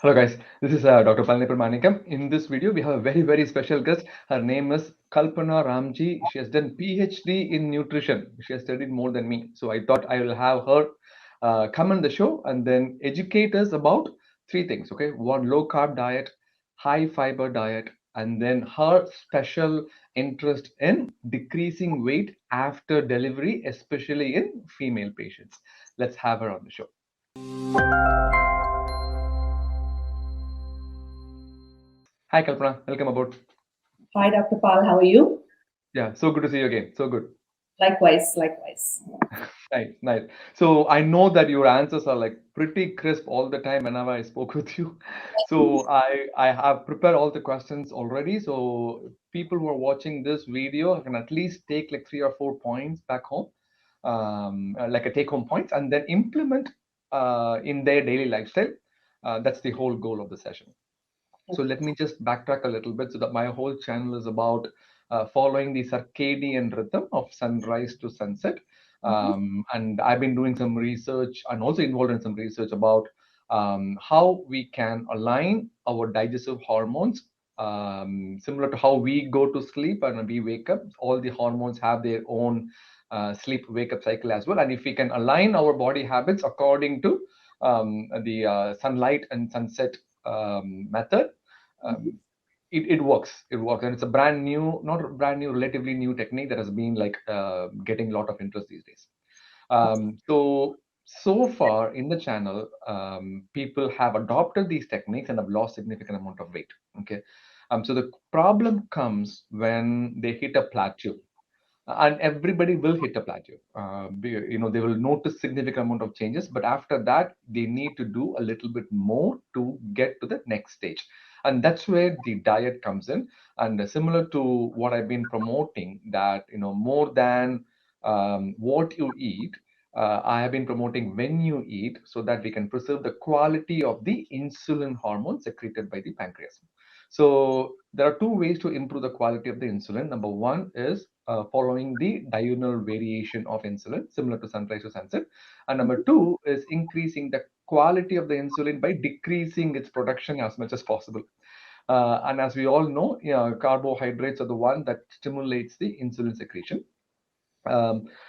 Hello guys, this is Dr. Palaniappan Manickam. In this video, we have a very special guest. Her name is Kalpna Ramji. She has done PhD in nutrition. She has studied more than me. So I thought I will have her come on the show and then educate us about three things. Okay, one, low carb diet, high fiber diet, and then her special interest in decreasing weight after delivery, especially in female patients. Let's have her on the show. Hi Kalpana, welcome aboard. Hi, Dr. Pal. How are you? Yeah, so good to see you again. So good. Likewise. Nice. So I know that your answers are like pretty crisp all the time whenever I spoke with you. So I have prepared all the questions already. So people who are watching this video can at least take like 3 or 4 points back home, like a take-home points, and then implement in their daily lifestyle. That's the whole goal of the session. So let me just backtrack a little bit so that my whole channel is about following the circadian rhythm of sunrise to sunset. And I've been doing some research and also involved in some research about how we can align our digestive hormones similar to how we go to sleep and we wake up. All the hormones have their own sleep wake up cycle as well. And if we can align our body habits according to the sunlight and sunset method, it works. It works, and it's a brand new, not brand new, relatively new technique that has been like getting a lot of interest these days. So far in the channel, people have adopted these techniques and have lost significant amount of weight. Okay, so the problem comes when they hit a plateau, and everybody will hit a plateau. They will notice significant amount of changes, but after that, they need to do a little bit more to get to the next stage, and that's where the diet comes in. And similar to what I've been promoting, that more than what you eat, I have been promoting when you eat, so that we can preserve the quality of the insulin hormone secreted by the pancreas. So there are two ways to improve the quality of the insulin. Number one is following the diurnal variation of insulin, similar to sunrise to sunset. And number two is increasing the quality of the insulin by decreasing its production as much as possible. And as we all know, carbohydrates are the one that stimulates the insulin secretion.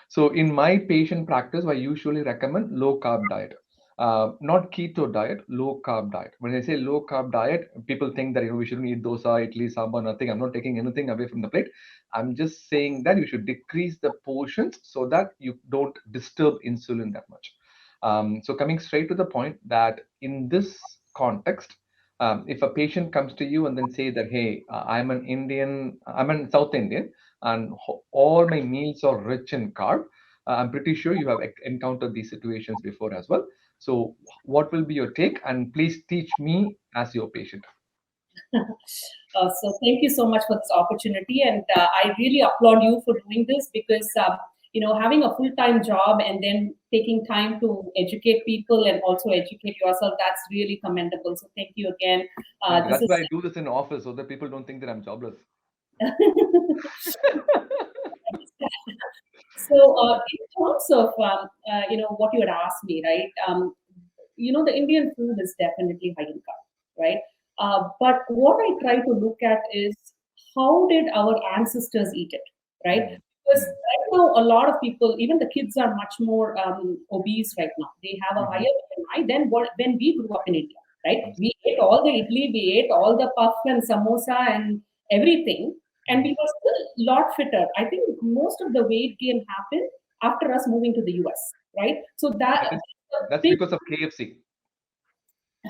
So in my patient practice, I usually recommend low carb diet. Not keto diet, low carb diet. When I say low carb diet, people think that we shouldn't eat dosa, idli, sambar, nothing. I'm not taking anything away from the plate. I'm just saying that you should decrease the portions so that you don't disturb insulin that much. So coming straight to the point, that in this context, if a patient comes to you and then say that, hey, I'm an South Indian, and all my meals are rich in carb. I'm pretty sure you have encountered these situations before as well. So what will be your take? And please teach me as your patient. So thank you so much for this opportunity, and I really applaud you for doing this because having a full-time job and then taking time to educate people and also educate yourself, that's really commendable. So thank you again. That's why I do this in office, so that people don't think that I'm jobless. So in terms of what you had asked me, right? The Indian food is definitely high in carb, right? But what I try to look at is how did our ancestors eat it, right? Because right now a lot of people, even the kids, are much more obese right now. They have a higher BMI than when we grew up in India, right? We ate all the idli, we ate all the puff and samosa and everything, and we were still a lot fitter. I think most of the weight gain happened after us moving to the US, right? So that's because of KFC.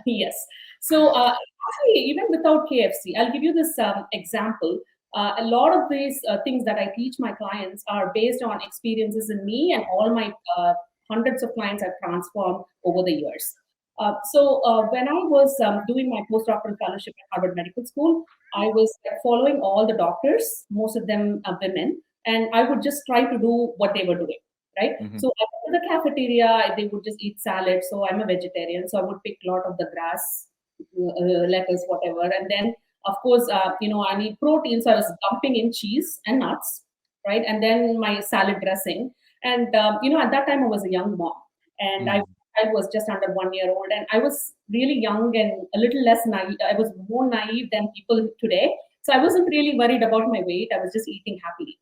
Yes. So actually, even without KFC, I'll give you this example. A lot of these things that I teach my clients are based on experiences in me, and all my hundreds of clients I've transformed over the years. So when I was doing my postdoctoral fellowship at Harvard Medical School, I was following all the doctors, most of them are women, and I would just try to do what they were doing, right? So I went to the cafeteria, they would just eat salad. So I'm a vegetarian, so I would pick a lot of the grass, lettuce, whatever. And then, of course, I need protein, so I was dumping in cheese and nuts, right? And then my salad dressing. And, at that time I was a young mom, and I child was just under 1 year old, and I was really young and a little less naive. I was more naive than people today. So I wasn't really worried about my weight. I was just eating happily.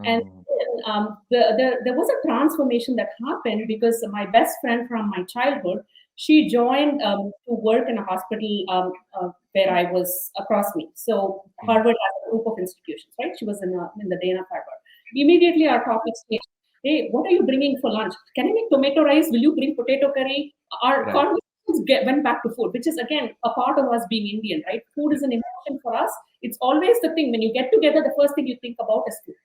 And Mm. then, there was a transformation that happened because my best friend from my childhood, she joined to work in a hospital where I was across me. So Mm. Harvard has a group of institutions, right? She was in the Dana Harvard. Immediately our topic changed. Hey, what are you bringing for lunch? Can I make tomato rice? Will you bring potato curry? Our Right. conversations went back to food, which is again a part of us being Indian, right? Food is an emotion for us. It's always the thing when you get together, the first thing you think about is food,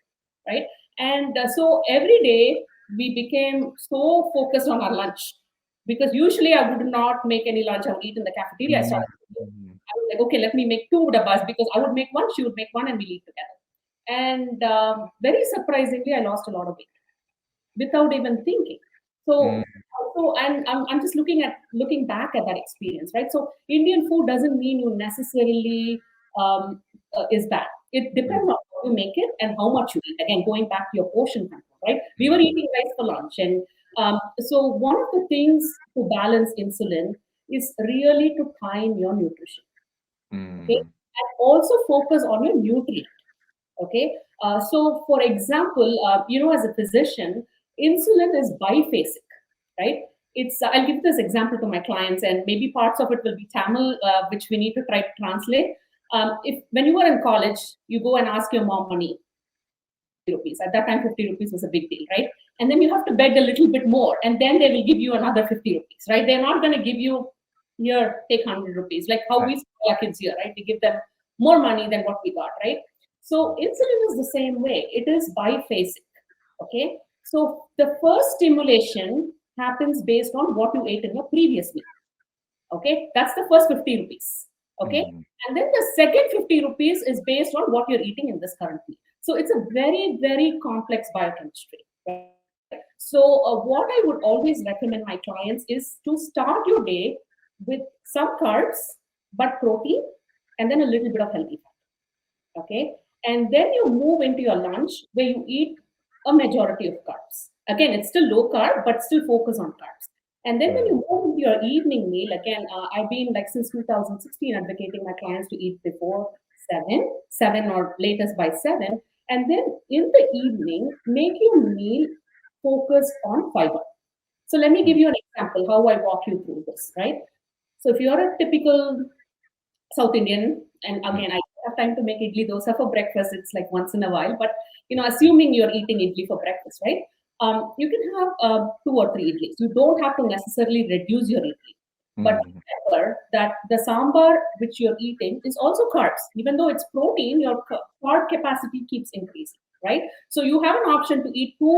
right? And so every day we became so focused on our lunch because usually I would not make any lunch. I would eat in the cafeteria. So Mm. Mm. I was like, okay, let me make two dabbas because I would make one, she would make one, and we eat together. And very surprisingly, I lost a lot of weight without even thinking. Mm. And I'm just looking back at that experience, right? So Indian food doesn't mean you necessarily is bad. It Mm. depends on how you make it and how much you eat. Again, going back to your portion control, right? We were Mm. eating rice for lunch, and so one of the things to balance insulin is really to time your nutrition, okay, Mm. and also focus on your nutrient. Okay, so for example, as a physician, insulin is biphasic, right? It's I'll give this example to my clients, and maybe parts of it will be Tamil, which we need to try to translate. If when you were in college, you go and ask your mom money, rupees. At that time, 50 rupees was a big deal, right? And then you have to beg a little bit more, and then they will give you another 50 rupees, right? They're not going to give you, here, take 100 rupees, like how Right. we spoil our kids here, right? We give them more money than what we got, right? So insulin is the same way. It is biphasic, okay? So the first stimulation happens based on what you ate in your previous meal. Okay, that's the first 50 rupees. Okay, Mm. and then the second 50 rupees is based on what you're eating in this current meal. So it's a very, very complex biochemistry. Right? So, what I would always recommend my clients is to start your day with some carbs, but protein, and then a little bit of healthy fat. Okay, and then you move into your lunch where you eat a majority of carbs. Again, it's still low carb, but still focus on carbs. And then when Mm. you move into your evening meal, again, I've been like since 2016 advocating my clients to eat before 7 or latest by 7. And then in the evening, make your meal focus on fiber. So let me Mm. give you an example how I walk you through this, right? So if you're a typical South Indian, and Mm. again, I don't have time to make idli dosa for breakfast. It's like once in a while, but assuming you're eating idli for breakfast, right? You can have two or three idlis. You don't have to necessarily reduce your idli, but Mm. remember that the sambar which you're eating is also carbs. Even though it's protein, your carb capacity keeps increasing, right? So you have an option to eat two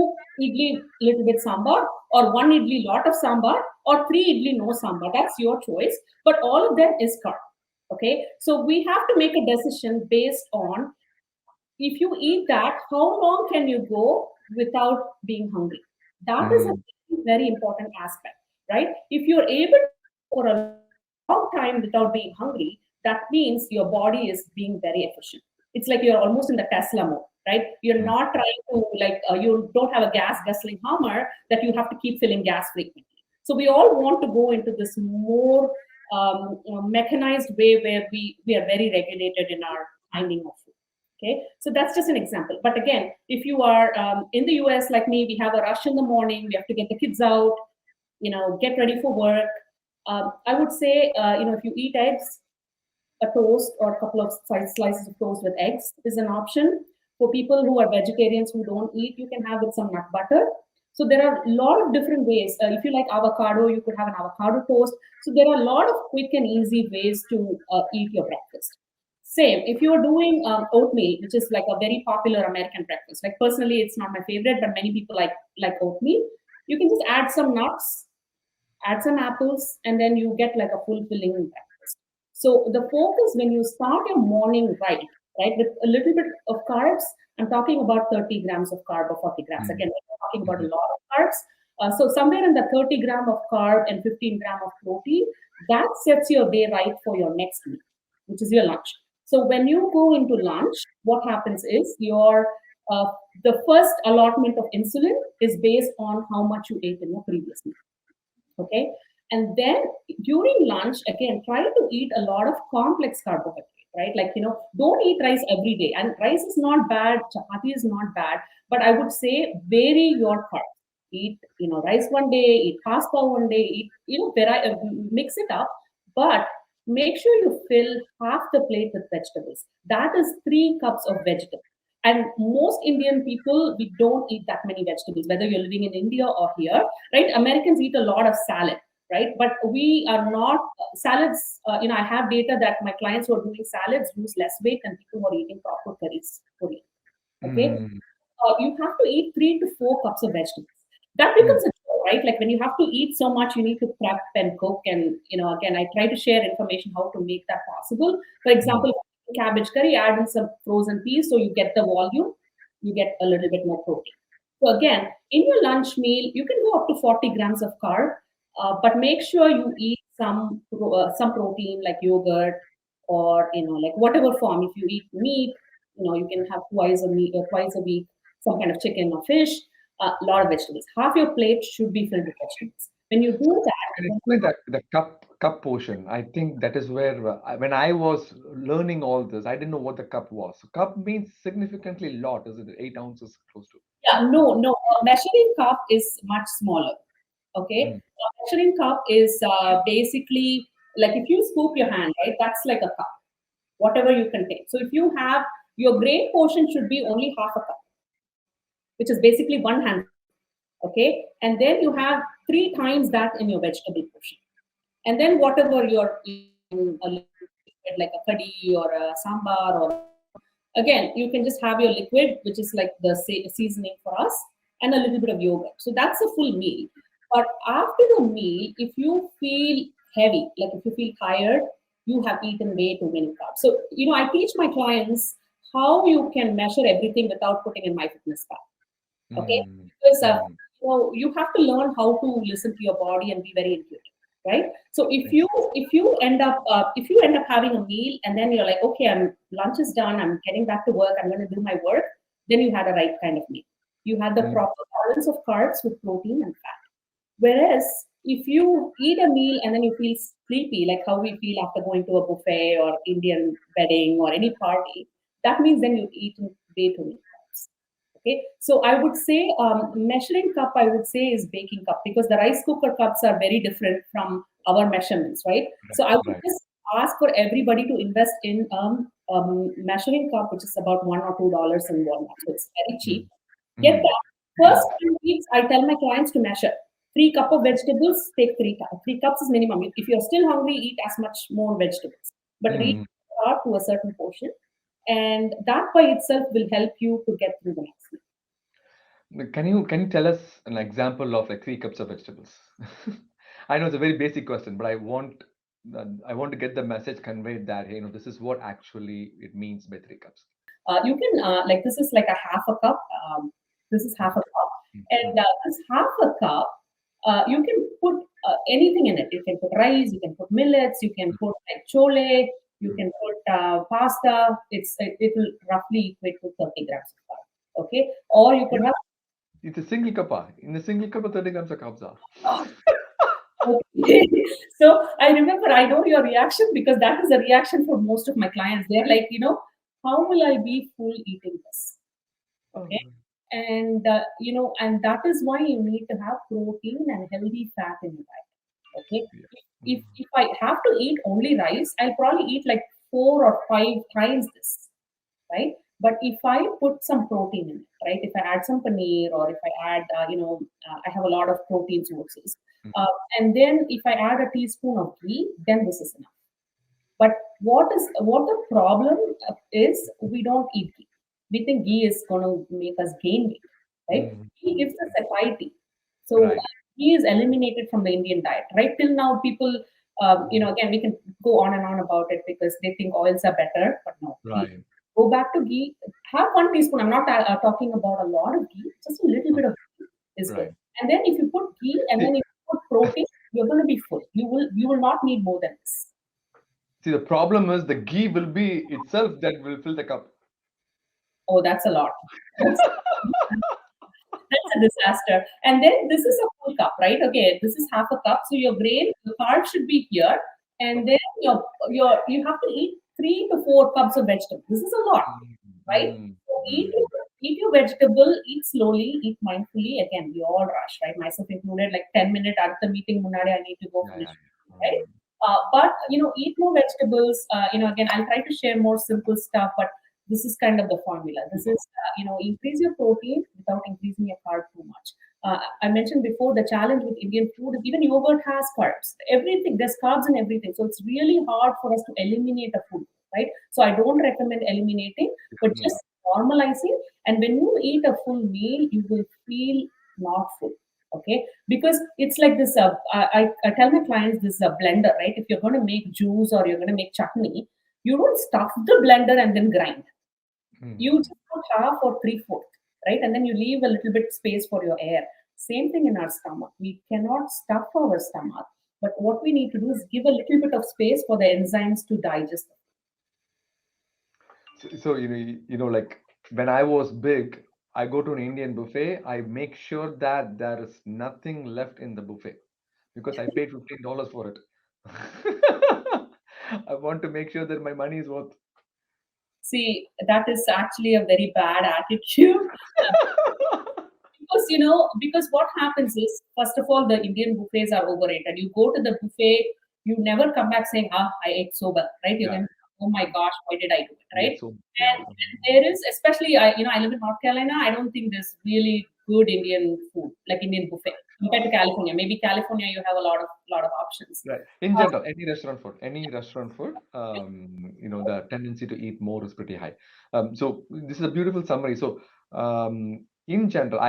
idli, little bit sambar, or one idli, lot of sambar, or three idli, no sambar. That's your choice. But all of them is carb. Okay, so we have to make a decision based on if you eat that, how long can you go without being hungry? That is a Mm. very important aspect, right? If you're able to go for a long time without being hungry, that means your body is being very efficient. It's like you're almost in the Tesla mode, right? You're Mm. not trying to you don't have a gas guzzling hammer that you have to keep filling gas frequently. So we all want to go into this more mechanized way where we are very regulated in our finding of food. Okay, so that's just an example. But again, if you are in the US like me, we have a rush in the morning. We have to get the kids out, get ready for work. I would say, if you eat eggs, a toast or a couple of slices of toast with eggs is an option. For people who are vegetarians who don't eat, you can have with some nut butter. So there are a lot of different ways. If you like avocado, you could have an avocado toast. So there are a lot of quick and easy ways to eat your breakfast. Same, if you're doing oatmeal, which is like a very popular American breakfast. Like personally, it's not my favorite, but many people like oatmeal. You can just add some nuts, add some apples, and then you get like a fulfilling breakfast. So the focus when you start your morning right, with a little bit of carbs, I'm talking about 30 grams of carb or 40 grams. Mm. Again, we're talking about a Mhm. lot of carbs. So somewhere in the 30 gram of carb and 15 gram of protein, that sets your day right for your next meal, which is your lunch. So when you go into lunch, what happens is uh, the first allotment of insulin is based on how much you ate in your previous meal. Okay, And then during lunch, again, try to eat a lot of complex carbohydrate, right? Like, don't eat rice every day. And rice is not bad, chapati is not bad, but I would say vary your carbs. Eat, rice one day, eat pasta one day, eat, mix it up, but make sure you fill half the plate with vegetables. That is 3 cups of vegetables. And most Indian people, we don't eat that many vegetables, whether you're living in India or here, right? Americans eat a lot of salad, right? But we are not salads. I have data that my clients who are doing salads lose less weight than people who are eating proper curries. Okay, Mm. you have to eat 3 to 4 cups of vegetables. That becomes a chore, right? Like when you have to eat so much, you need to prep and cook. And again, I try to share information how to make that possible. For Mm. example, cabbage curry, add in some frozen peas, so you get the volume, you get a little bit more protein. So again, in your lunch meal, you can go up to 40 grams of carb, but make sure you eat some protein like yogurt or like whatever form. If you eat meat, you can have twice a week some kind of chicken or fish. A lot of vegetables. Half your plate should be filled with vegetables. When you do Can you that, explain that the cup portion? I think that is where when I was learning all this, I didn't know what the cup was. So cup means significantly lot. Is it 8 ounces close to? yeah, no, measuring cup is much smaller. Okay, Mm. measuring cup is basically like if you scoop your hand, right? That's like a cup, whatever you contain. So if you have your grain portion should be only half a cup, which is basically one hand. Okay, and then you have 3 times that in your vegetable portion, and then whatever you're eating, a liquid like a kadhi or a sambar, or again you can just have your liquid, which is like the seasoning for us, and a little bit of yogurt. So that's a full meal. But after the meal, if you feel heavy, like if you feel tired, you have eaten way too many carbs. So I teach my clients how you can measure everything without putting in MyFitnessPal. Okay, Mm. because Mm. you have to learn how to listen to your body and be very intuitive, right? So if Yes. you if you end up having a meal and then you're like, okay, lunch is done, I'm getting back to work, I'm going to do my work, then you had a right kind of meal. You had the Mm. proper balance of carbs with protein and fat. Whereas if you eat a meal and then you feel sleepy, like how we feel after going to a buffet or Indian wedding or any party, that means then you've eaten way too many carbs. Okay, so I would say measuring cup, I would say, is baking cup, because the rice cooker cups are very different from our measurements, right? So I would Right. just ask for everybody to invest in measuring cup, which is about $1 or $2 in Walmart. So it's very cheap. Mm. Get Mm. that. First 2 weeks, I tell my clients to measure. 3 cup of vegetables, take 3 cups is minimum. If you're still hungry, eat as much more vegetables. But reach Mm. out to a certain portion, and that by itself will help you to get through the next week. Can you tell us an example of like 3 cups of vegetables? I know it's a very basic question, but I want to get the message conveyed that, hey, this is what actually it means by 3 cups. You can like this is like a half a cup. This is half a Okay. cup, Mm. and this half a cup, you can put anything in it. You can put rice, you can put millets, you can put like chole, you Mm. can put pasta. It will roughly equate to 30 grams of carb. Okay, or you could Yeah, have. it's a single cup. In a single cup, 30 grams of carbs are. Okay. So I remember, I know your reaction, because that is a reaction for most of my clients. They're like, how will I be full eating this? Okay, Oh, and that is why you need to have protein and healthy fat in your diet. Okay, yeah. if I have to eat only rice, I'll probably eat like 4 or 5 times this, right? But if I put some protein in it, right? If I add some paneer, or if I add, I have a lot of protein sources, Mm. uh, and then if I add a teaspoon of ghee, then this is enough. But what the problem is, we don't eat ghee. We think ghee is going to make us gain weight, right? Mm. Ghee gives us satiety. So Right. ghee is eliminated from the Indian diet. Right till now, people, again, we can go on and on about it because they think oils are better, but no. Ghee. Right. Go back to ghee. Have 1 teaspoon. I'm not talking about a lot of ghee. Just a little bit Okay. of ghee is good. Right. And then if you put ghee and See, then if you put protein, you're going to be full. You will not need more than this. see, the problem is the ghee will be itself that will fill the cup. Oh, that's a lot. That's that's a disaster. And then this is a full cup, right? Okay, this is half a cup. So your brain, the carb should be here, and then you have to eat 3 to 4 cups of vegetables. This is a lot, Mm, right? mm, So mm. eat your vegetable, eat slowly, eat mindfully. Again, we all rush, right? Myself included. Like 10 minutes at the meeting, munadi, I need to go Yeah, finish, yeah, yeah. right? But eat more vegetables. Again, I'll try to share more simple stuff, but this is kind of the formula. This is increase your protein without increasing your carb too much. I mentioned before the challenge with Indian food is even yogurt has carbs. Everything there's carbs in everything, so it's really hard for us to eliminate a food, right? So I don't recommend eliminating, but Mm. just normalizing. And when you eat a full meal, you will feel not full. Okay, because it's like this. I tell my clients this is a blender, right? If you're going to make juice or you're going to make chutney, you don't stuff the blender and then grind. You Mm. just put half or three-fourth, right? And then you leave a little bit space for your air. Same thing in our stomach. We cannot stuff our stomach, but what we need to do is give a little bit of space for the enzymes to digest. So like when I was big, I go to an Indian buffet. I make sure that there is nothing left in the buffet because I paid $15 for it. I want to make sure that my money is worth. See, that is actually a very bad attitude. Because what happens is, first of all, the Indian buffets are overrated. You go to the buffet, you never come back saying, "Ah, I ate so well," right? You're Yeah, going, "Oh my gosh, why did I do it?" yeah, Right? so yeah. And there is, especially, I live in North Carolina. I don't think there's really good Indian food, like Indian buffet, compared to California. Maybe California, you have a lot of options. Right. In Uh, general, any restaurant food, the tendency to eat more is pretty high. So this is a beautiful summary. So in general,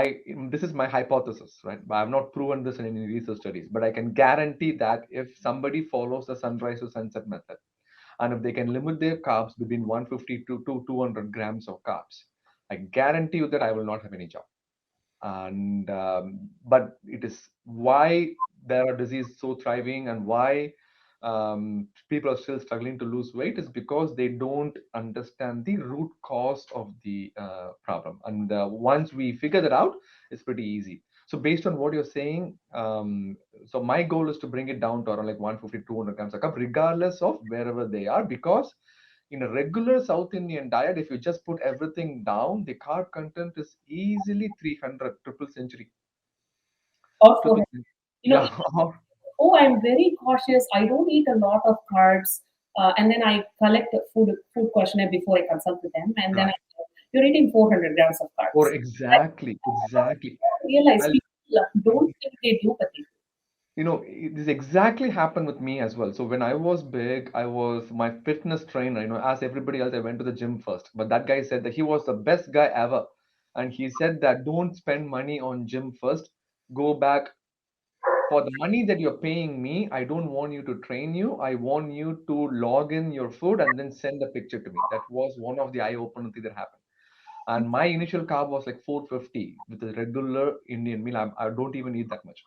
this is my hypothesis, right? But I've not proven this in any research studies, but I can guarantee that if somebody follows the sunrise to sunset method, and if they can limit their carbs between 150 to 200 grams of carbs, I guarantee you that I will not have any job. And but it is why there are diseases so thriving, and why people are still struggling to lose weight is because they don't understand the root cause of the problem. And once we figure that out, it's pretty easy. So based on what you're saying, so my goal is to bring it down to around like 150 200 grams a cup regardless of wherever they are, because in a regular South Indian diet, if you just put everything down, the carb content is easily 300, triple century. or for Triple century. you know, Yeah. oh, I'm very cautious. I don't eat a lot of carbs, and then I collect a food questionnaire before I consult with them, and then Right. you're eating 400 grams of Or carbs. exactly, exactly. I realize I'll, people don't think they do, but they do. this exactly happened with me as well. So when I was big, I was my fitness trainer. As everybody else, I went to the gym first. But that guy said that he was the best guy ever. And he said that don't spend money on gym first. Go back for the money that you're paying me. I don't want you to train you. I want you to log in your food and then send a picture to me. That was one of the eye-opening thing that happened. And my initial carb was like 450 with a regular Indian meal. I don't even eat that much.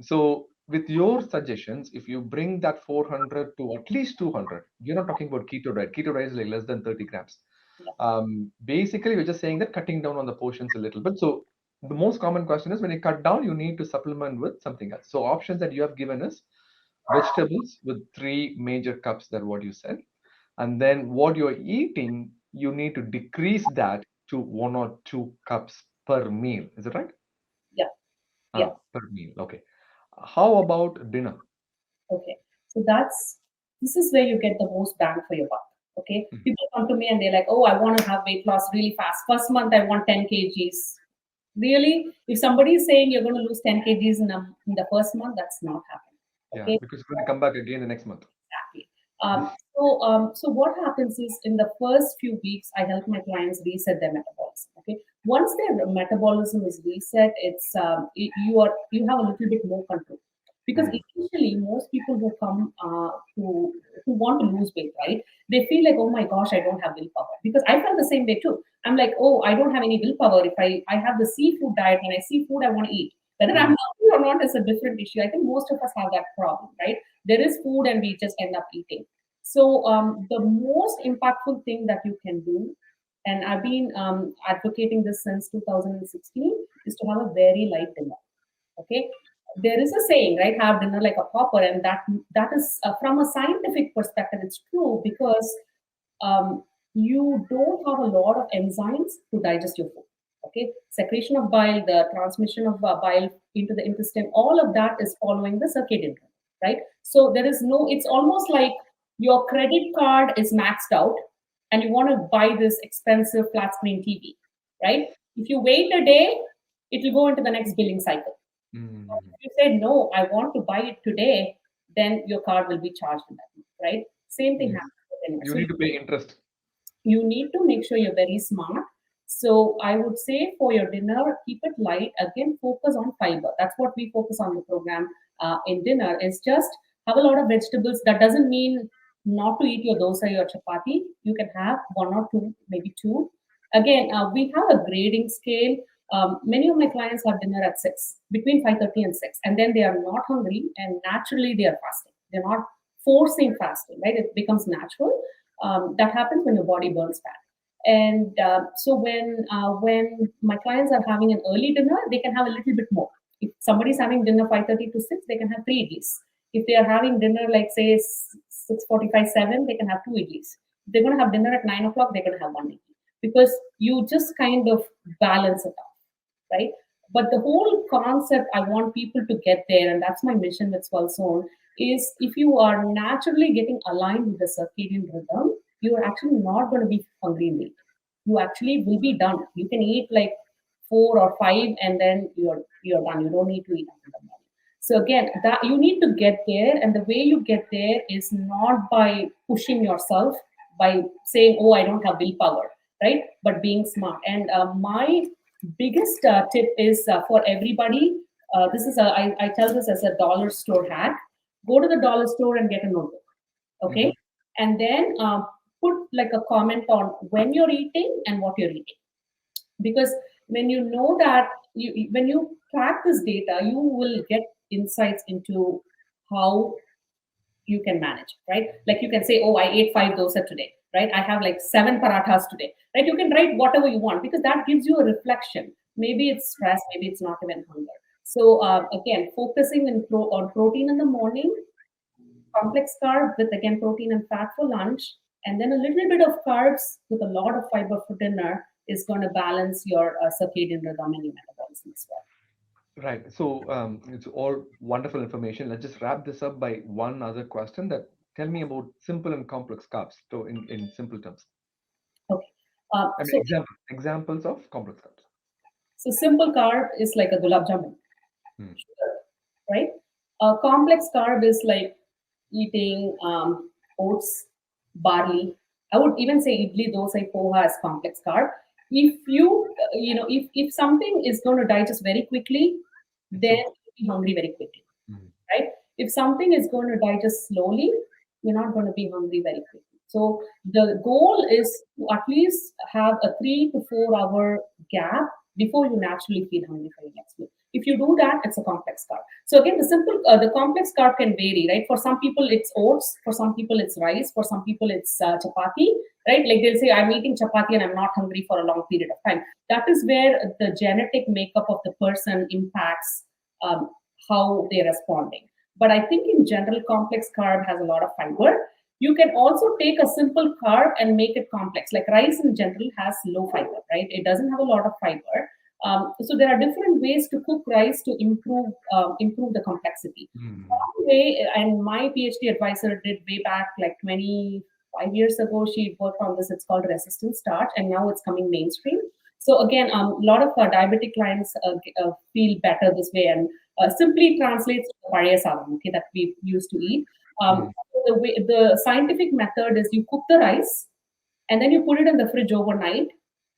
So with your suggestions, if you bring that 400 to at least 200, you're not talking about keto diet. Keto diet is like less than 30 grams. Yeah. Basically, we're just saying that cutting down on the portions a little bit. So the most common question is when you cut down, you need to supplement with something else. So options that you have given is vegetables with 3 major cups, that what you said. And then what you're eating, you need to decrease that to 1 or 2 cups per meal. Is it right? Yeah, yeah. Per meal. Okay. How about dinner? Okay. So this is where you get the most bang for your buck. Okay. Mhm. People come to me and they're like, "Oh, I want to have weight loss really fast. First month, I want 10 kgs." Really? If somebody is saying you're going to lose 10 kgs in the first month, that's not happening. Yeah, Okay. because you're going to come back again the next month. Exactly. So what happens is in the first few weeks, I help my clients reset their metabolism. Okay, once their metabolism is reset, you have a little bit more control. Because Mm. initially, most people who come who want to lose weight, right? They feel like, oh my gosh, I don't have willpower. Because I felt the same way too. I'm like, oh, I don't have any willpower. If I have the seafood diet, when I see food, I want to eat. Whether I'm Mm. hungry or not is a different issue. I think most of us have that problem, right? There is food and we just end up eating. So the most impactful thing that you can do and I've been advocating this since 2016, is to have a very light dinner. Okay, there is a saying, right? Have dinner like a pauper, and that is from a scientific perspective, it's true because um, you don't have a lot of enzymes to digest your food. Okay, secretion of bile, the transmission of bile into the intestine, all of that is following the circadian rhythm, right? So there is no. It's almost like your credit card is maxed out, and you want to buy this expensive flat screen TV, right? If you wait a day, it will go into the next billing cycle. Mm. If you say no, I want to buy it today, then your card will be charged in that month, right? Same thing Yes. happens with dinner. You So need to pay interest. you need to make sure you're very smart. So I would say for your dinner, keep it light. Again, focus on fiber. That's what we focus on the program in dinner. Is just have a lot of vegetables. That doesn't mean not to eat your dosa or chapati. You can have one or two, maybe two. Again, we have a grading scale. Many of my clients have dinner at 6, between 5:30 and 6, and then they are not hungry, and naturally they are fasting. They're not forcing fasting, right? It becomes natural. That happens when your body burns fat. And so when my clients are having an early dinner, they can have a little bit more. If somebody's having dinner 5:30 to 6, they can have 3 idlis. If they are having dinner like say 6:45 7, they can have 2 idlis. If they're going to have dinner at 9 o'clock, they're going to have one idli because you just kind of balance it out, right? But the whole concept, I want people to get there, and that's my mission with Swell Zone, is if you are naturally getting aligned with the circadian rhythm, you're actually not going to be hungry late. You actually will be done. You can eat like 4 or 5, and then you're done. You don't need to eat after the morning. So again, that you need to get there, and the way you get there is not by pushing yourself by saying, "Oh, I don't have willpower," right? But being smart. And my biggest tip is for everybody. This is I tell this as a dollar store hack. Go to the dollar store and get a notebook, Hmm. okay, and then put like a comment on when you're eating and what you're eating, because when you know that when you track this data, you will get insights into how you can manage, right? Like you can say, oh, I ate 5 dosa today, right? I have like 7 parathas today, right? You can write whatever you want because that gives you a reflection. Maybe it's stress, maybe it's not even hunger. So again, focusing on protein in the morning, complex carb with again protein and fat for lunch, and then a little bit of carbs with a lot of fiber for dinner is going to balance your circadian rhythm and your metabolism as well. Right. So it's all wonderful information. Let's just wrap this up by one other question. That tell me about simple and complex carbs. So in simple terms, Okay. I mean So examples of complex carbs. so simple carb is like a gulab jamun, Hmm. right? A complex carb is like eating oats, barley. I would even say idli, dosa, poha as complex carb. If if something is going to digest very quickly, It's then simple. you'll be hungry very quickly, Hmm. right? If something is going to digest slowly, you're not going to be hungry very quickly. So the goal is to at least have a 3 to 4 hour gap before you naturally feel hungry for your next meal. If you do that, it's a complex carb. So again, the complex carb can vary, right? For some people, it's oats. For some people, it's rice. For some people, it's chapati, right? Like they'll say, I'm eating chapati and I'm not hungry for a long period of time. That is where the genetic makeup of the person impacts um, how they're responding. But I think in general, complex carb has a lot of fiber. You can also take a simple carb and make it complex. Like rice in general has low fiber, right? It doesn't have a lot of fiber. So there are different ways to cook rice to improve the complexity. Hmm. One way, and my PhD advisor did way back like 25 years ago, she worked on this. It's called resistant starch, and now it's coming mainstream. So again, a lot of diabetic clients feel better this way, and simply translates to the pariya sadam, okay, that we used to eat. Hmm. The scientific method is you cook the rice and then you put it in the fridge overnight,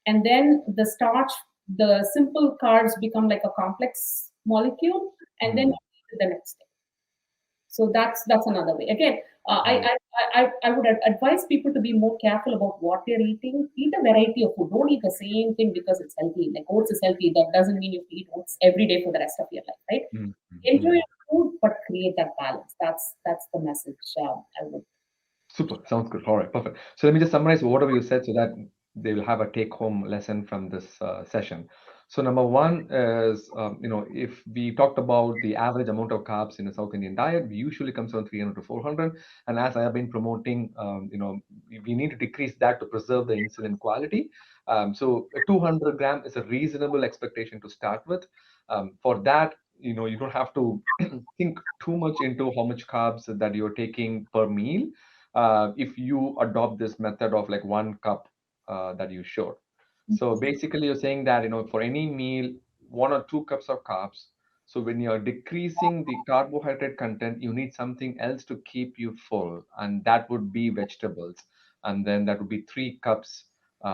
and then the starch, the simple carbs become like a complex molecule, and then Hmm. you eat it the next day. So that's another way. Again, Right. I would advise people to be more careful about what they're eating. Eat a variety of food. Don't eat the same thing because it's healthy. Like oats is healthy. That doesn't mean you have to eat oats every day for the rest of your life, right? Hmm. Enjoy Hmm. your food, but create that balance. That's the message I would. Super. Sounds good. All right. Perfect. So let me just summarize whatever you said so that they will have a take-home lesson from this session. So number one is, if we talked about the average amount of carbs in a South Indian diet, we usually comes around 300 to 400. And as I have been promoting, we need to decrease that to preserve the insulin quality. So a 200 gram is a reasonable expectation to start with. For that, you don't have to think too much into how much carbs that you're taking per meal. If you adopt this method of like 1 cup that you showed. So basically, you're saying that for any meal, 1 or 2 cups of carbs. So when you're decreasing the carbohydrate content, you need something else to keep you full, and that would be vegetables, and then that would be 3 cups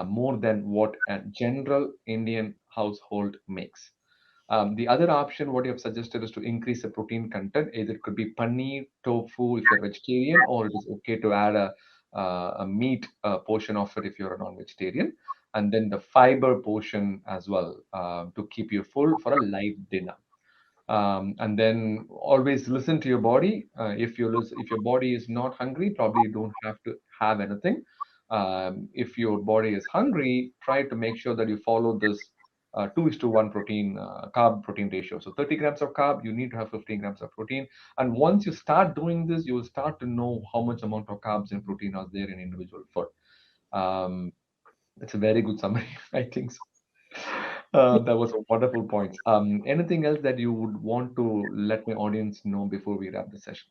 more than what a general Indian household makes. The other option, what you have suggested, is to increase the protein content. Either it could be paneer, tofu if you're vegetarian, or it is okay to add a meat portion of it if you're a non-vegetarian, and then the fiber portion as well to keep you full for a light dinner. And then always listen to your body. If your body is not hungry, probably you don't have to have anything. If your body is hungry, try to make sure that you follow this 2:1 protein carb protein ratio. So 30 grams of carb, you need to have 15 grams of protein. And once you start doing this, you will start to know how much amount of carbs and protein are there in individual food. Um, it's a very good summary, I think so. That was a wonderful point. Anything else that you would want to let my audience know before we wrap the session?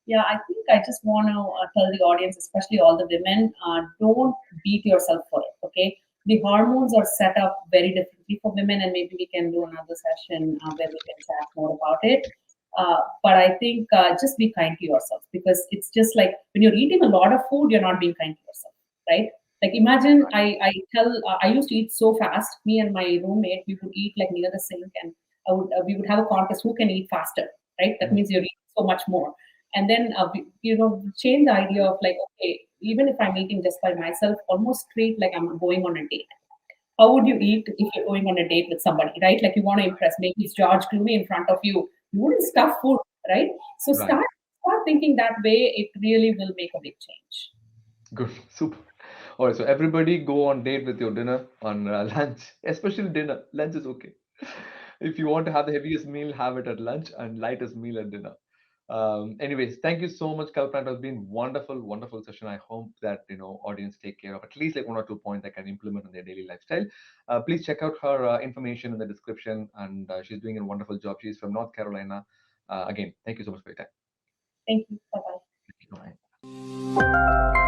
Yeah, I think I just want to tell the audience, especially all the women, don't beat yourself for it. Okay, the hormones are set up very differently for women, and maybe we can do another session where we can chat more about it. But I think just be kind to yourself, because it's just like when you're eating a lot of food, you're not being kind to yourself, right? Like imagine I used to eat so fast. Me and my roommate, we would eat like near the sink, and we would have a contest who can eat faster, right? That Mm. means you're eating so much more. And then change the idea of like, okay, even if I'm eating just by myself, almost treat like I'm going on a date. How would you eat if you're going on a date with somebody, right? Like you want to impress, maybe it's George Clooney in front of you wouldn't stuff food, right? So Right. start thinking that way. It really will make a big change. Good. Super. All right. So everybody go on date with your dinner on lunch, especially dinner. Lunch is okay. If you want to have the heaviest meal, have it at lunch, and lightest meal at dinner. Anyways, thank you so much, Kalpana. It has been wonderful, wonderful session. I hope that audience take care of at least like 1 or 2 points they can implement in their daily lifestyle. Please check out her information in the description, and she's doing a wonderful job. She's from North Carolina. Again, thank you so much for your time. Thank you. Bye bye. Bye.